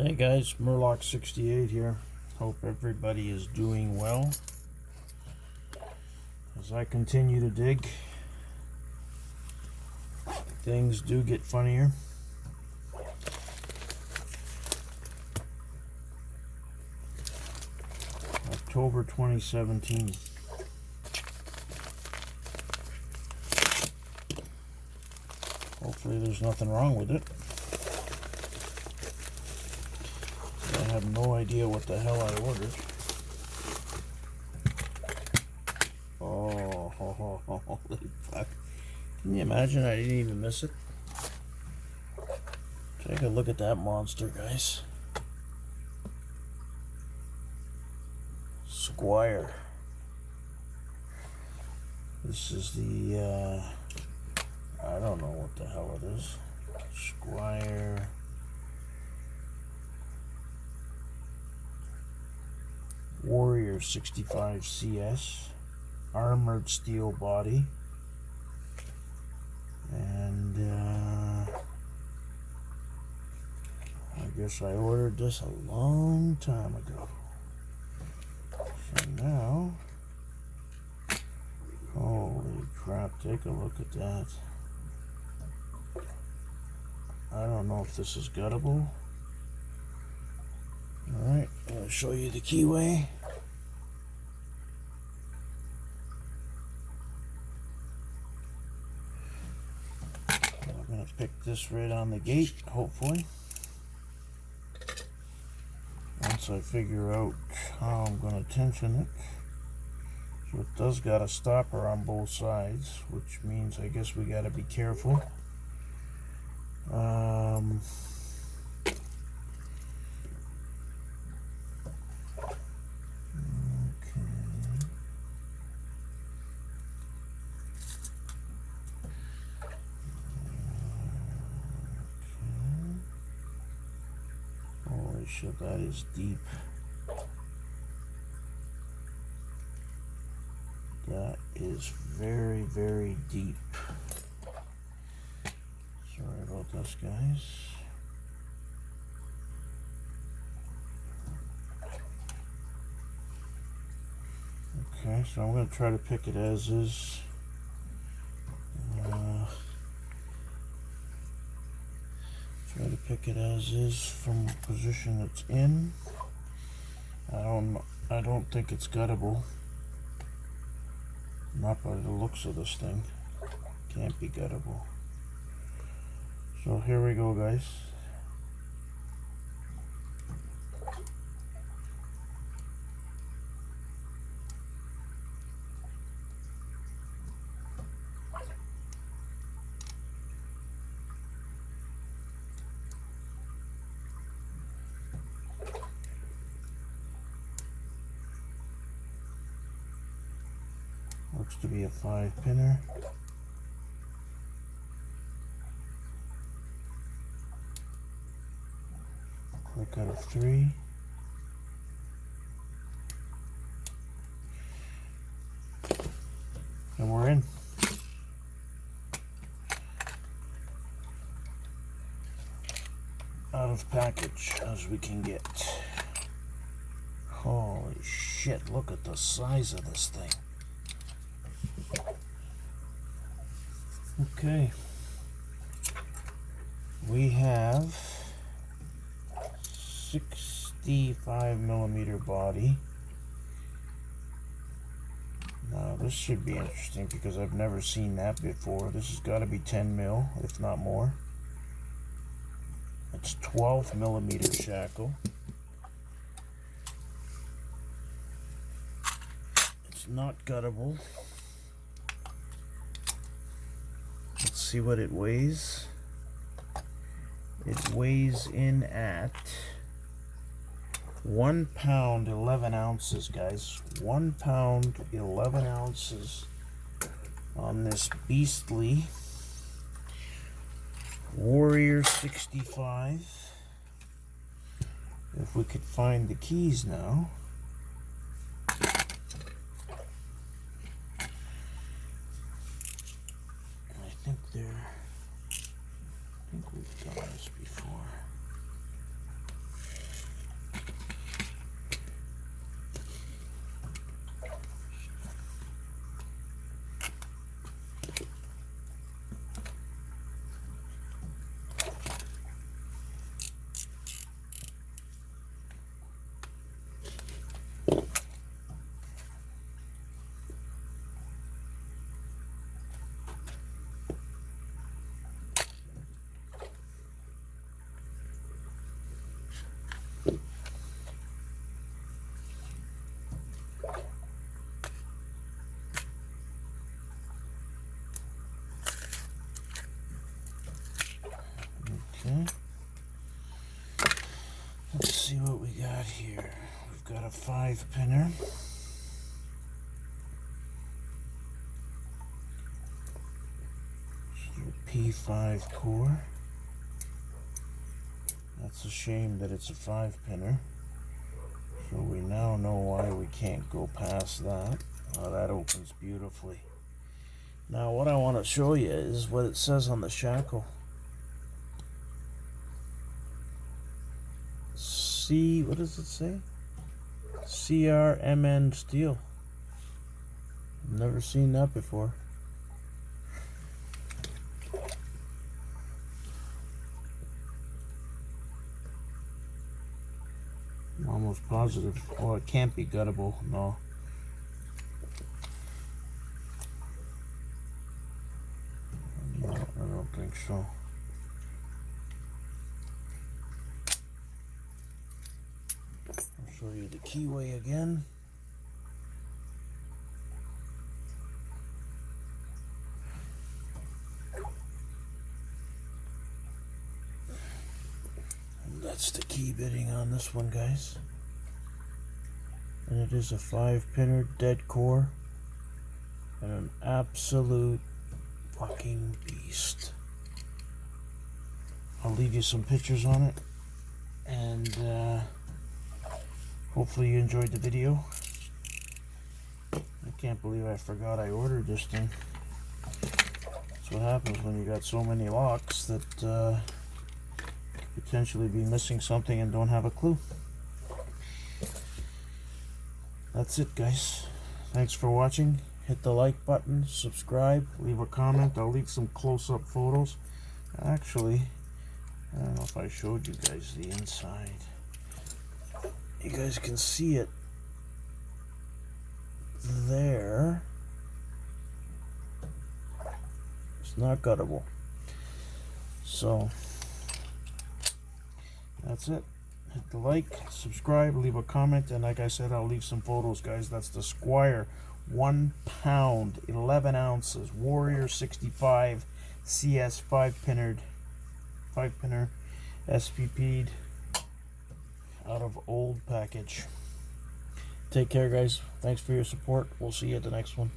Hey guys, MUR-LOCK 68 here. Hope everybody is doing well. As I continue to dig, things do get funnier. October 2017. Hopefully there's nothing wrong with it. I have no idea what the hell I ordered. Oh, holy fuck. Can you imagine I didn't even miss it? Take a look at that monster, guys. SQUIRE. This is the, I don't know what the hell it is. SQUIRE. Warrior 65 CS. Armored steel body. And, I guess I ordered this a long time ago. So now, holy crap, take a look at that. I don't know if this is guttable. Alright, I'll show you the keyway. I'm going to pick this right on the gate, hopefully. Once I figure out how I'm going to tension it. So it does got a stopper on both sides, which means I guess we got to be careful. Holy shit, that is deep. That is very, very deep. Sorry about this, guys. Okay, so I'm going to try to pick it as is. Try to pick it as is from the position it's in. I don't think it's guttable. Not by the looks of this thing. Can't be guttable. So here we go, guys. Looks to be a 5-pinner. Click out of 3. And we're in. Out of package as we can get. Holy shit, look at the size of this thing. Okay, we have 65mm body. Now this should be interesting because I've never seen that before. This has got to be 10mm, if not more. It's 12mm shackle. It's not guttable. Let's see what it weighs. It weighs in at 1 pound 11 ounces, guys. 1 pound 11 ounces on this beastly Warrior 65. If we could find the keys now. I think we've done this before. see what we got here. We've got a 5-pinner. P5 core. That's a shame that it's a 5-pinner. So we now know why we can't go past that. Oh, that opens beautifully. Now what I want to show you is what it says on the shackle. What does it say? CRMN steel. Never seen that before. I'm almost positive. Oh, it can't be guttable. No. No, I don't think so. I'll show you the keyway again. That's the key bitting on this one, guys. And it is a 5-pinner dead core. And an absolute fucking beast. I'll leave you some pictures on it. And hopefully you enjoyed the video. I can't believe I forgot I ordered this thing. That's what happens when you got so many locks that potentially be missing something and don't have a clue. That's it, guys. Thanks for watching. Hit the like button, subscribe, leave a comment. I'll leave some close-up photos. Actually, I don't know if I showed you guys the inside. You guys can see it there. It's not guttable. So that's it. Hit the like, subscribe, leave a comment, and like I said, I'll leave some photos, guys. That's the SQUIRE 1 pound, 11 ounces, Warrior 65 CS 5-pinner SPP'd out of old package. Take care, guys. Thanks for your support. We'll see you at the next one.